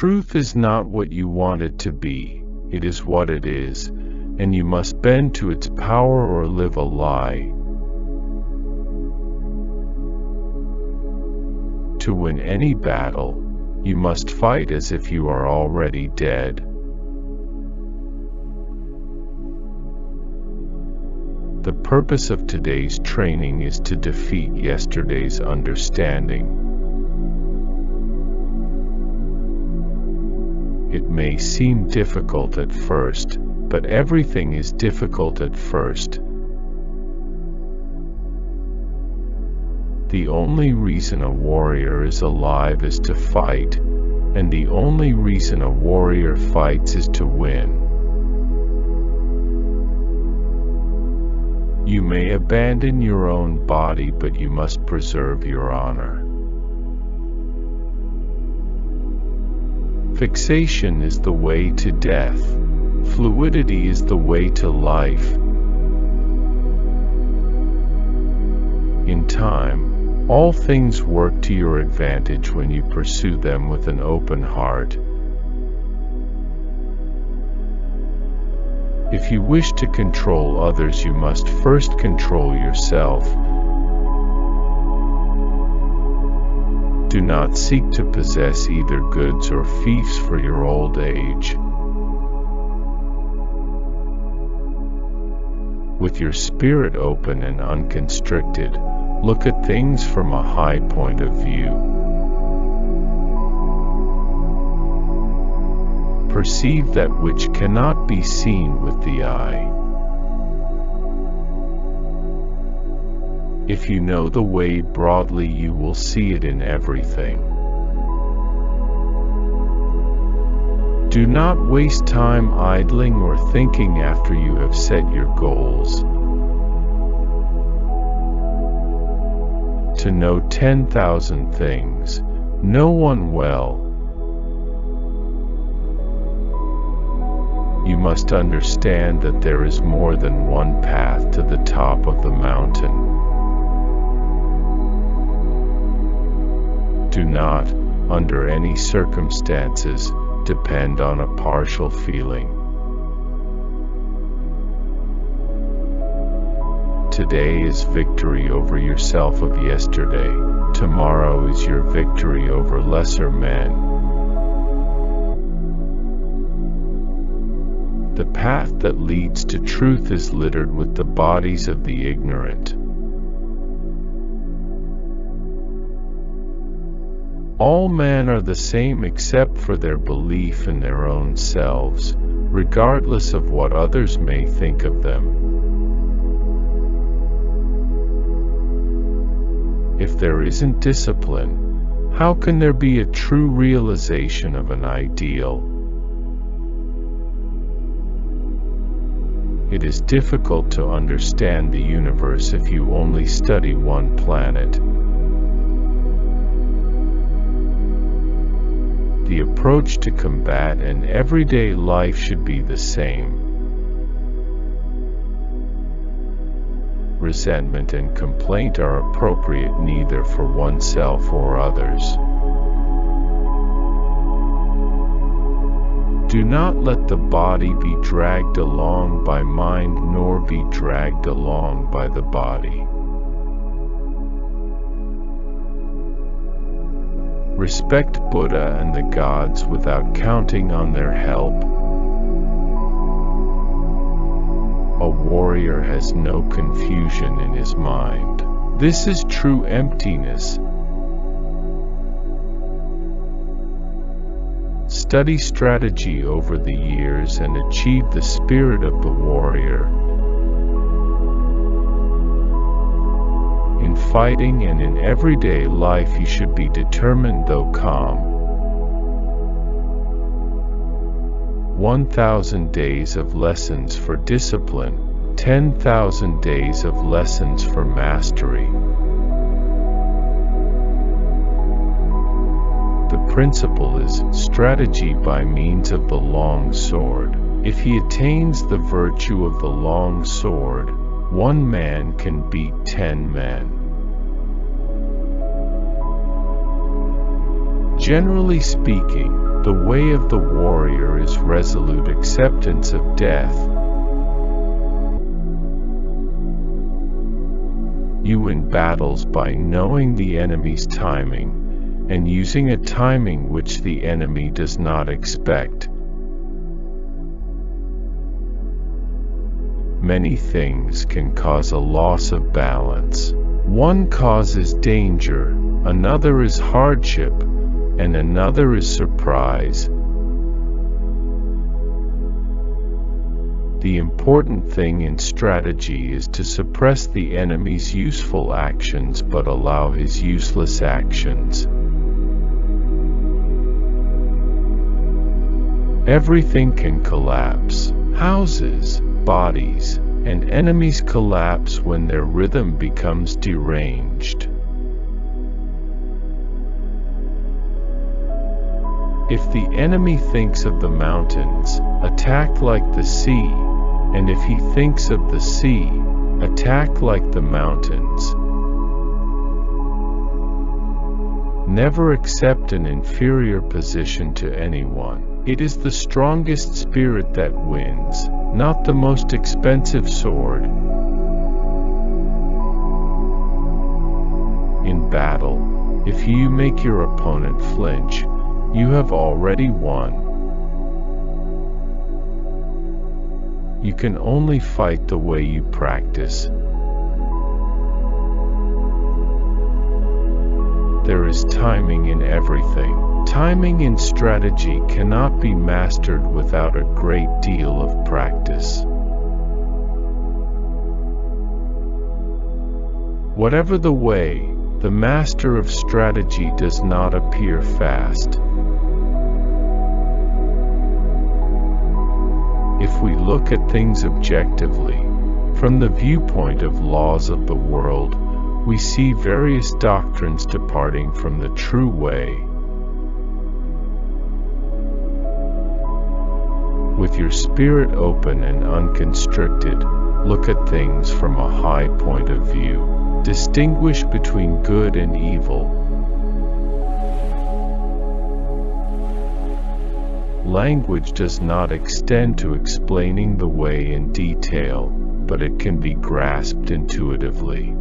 Truth is not what you want it to be, it is what it is, and you must bend to its power or live a lie. To win any battle, you must fight as if you are already dead. The purpose of today's training is to defeat yesterday's understanding. It may seem difficult at first, but everything is difficult at first. The only reason a warrior is alive is to fight, and the only reason a warrior fights is to win. You may abandon your own body, but you must preserve your honor. Fixation is the way to death. Fluidity is the way to life. In time, all things work to your advantage when you pursue them with an open heart. If you wish to control others, you must first control yourself. Do not seek to possess either goods or fiefs for your old age. With your spirit open and unconstricted, look at things from a high point of view. Perceive that which cannot be seen with the eye. If you know the way broadly, you will see it in everything. Do not waste time idling or thinking after you have set your goals. To know 10,000 things, know one well. You must understand that there is more than one path to the top of the mountain. Do not, under any circumstances, depend on a partial feeling. Today is victory over yourself of yesterday. Tomorrow is your victory over lesser men. The path that leads to truth is littered with the bodies of the ignorant. All men are the same except for their belief in their own selves, regardless of what others may think of them. If there isn't discipline, how can there be a true realization of an ideal? It is difficult to understand the universe if you only study one planet. The approach to combat and everyday life should be the same. Resentment and complaint are appropriate neither for oneself or others. Do not let the body be dragged along by mind, nor be dragged along by the body. Respect Buddha and the gods without counting on their help. A warrior has no confusion in his mind. This is true emptiness. Study strategy over the years and achieve the spirit of the warrior. In fighting and in everyday life you should be determined though calm. 1,000 days of lessons for discipline, 10,000 days of lessons for mastery. The principle is strategy by means of the long sword. If he attains the virtue of the long sword, one man can beat 10 men. Generally speaking, The way of the warrior is resolute acceptance of death. You win battles by knowing the enemy's timing, and using a timing which the enemy does not expect. Many things can cause a loss of balance. One cause is danger, another is hardship, and another is surprise. The important thing in strategy is to suppress the enemy's useful actions but allow his useless actions. Everything can collapse. Houses, bodies, and enemies collapse when their rhythm becomes deranged. If the enemy thinks of the mountains, attack like the sea, and if he thinks of the sea, attack like the mountains. Never accept an inferior position to anyone. It is the strongest spirit that wins, not the most expensive sword. In battle, if you make your opponent flinch, you have already won. You can only fight the way you practice. There is timing in everything. Timing in strategy cannot be mastered without a great deal of practice. Whatever the way, the master of strategy does not appear fast. If we look at things objectively, from the viewpoint of laws of the world, we see various doctrines departing from the true way. With your spirit open and unconstricted, look at things from a high point of view. Distinguish between good and evil. Language does not extend to explaining the way in detail, but it can be grasped intuitively.